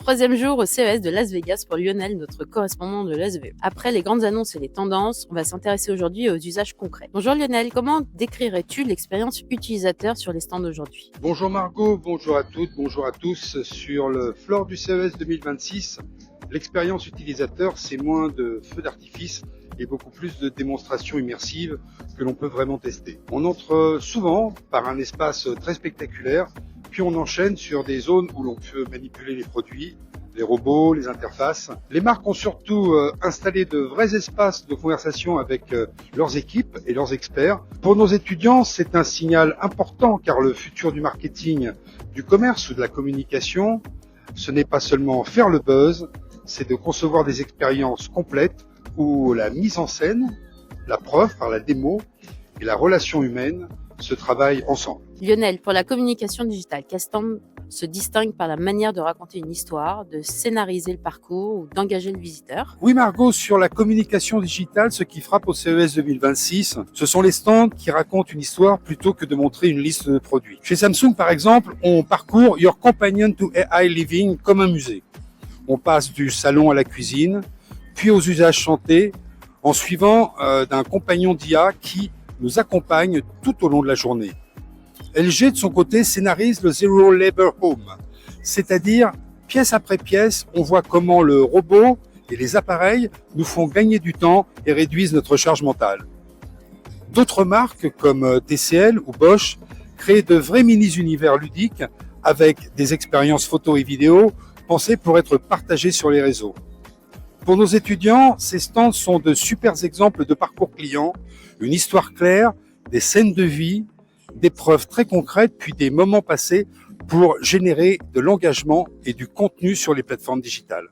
Troisième jour au CES de Las Vegas pour Lionel, notre correspondant de l'ASVE. Après les grandes annonces et les tendances, on va s'intéresser aujourd'hui aux usages concrets. Bonjour Lionel, comment décrirais-tu l'expérience utilisateur sur les stands d'aujourd'hui? Bonjour Margot, bonjour à toutes, bonjour à tous. Sur le floor du CES 2026, l'expérience utilisateur, c'est moins de feux d'artifice et beaucoup plus de démonstrations immersives que l'on peut vraiment tester. On entre souvent par un espace très spectaculaire, puis on enchaîne sur des zones où l'on peut manipuler les produits, les robots, les interfaces. Les marques ont surtout installé de vrais espaces de conversation avec leurs équipes et leurs experts. Pour nos étudiants, c'est un signal important car le futur du marketing, du commerce ou de la communication, ce n'est pas seulement faire le buzz, c'est de concevoir des expériences complètes où la mise en scène, la preuve par la démo et la relation humaine se travaillent ensemble. Lionel, pour la communication digitale, quel stand se distingue par la manière de raconter une histoire, de scénariser le parcours ou d'engager le visiteur? Oui Margot, sur la communication digitale, ce qui frappe au CES 2026, ce sont les stands qui racontent une histoire plutôt que de montrer une liste de produits. Chez Samsung par exemple, on parcourt Your Companion to AI Living comme un musée. On passe du salon à la cuisine, puis aux usages chantés, en suivant d'un compagnon d'IA qui nous accompagne tout au long de la journée. LG, de son côté, scénarise le Zero Labor Home, c'est-à-dire, pièce après pièce, on voit comment le robot et les appareils nous font gagner du temps et réduisent notre charge mentale. D'autres marques, comme TCL ou Bosch, créent de vrais mini-univers ludiques avec des expériences photo et vidéo pensées pour être partagées sur les réseaux. Pour nos étudiants, ces stands sont de super exemples de parcours client, une histoire claire, des scènes de vie, des preuves très concrètes, puis des moments passés pour générer de l'engagement et du contenu sur les plateformes digitales.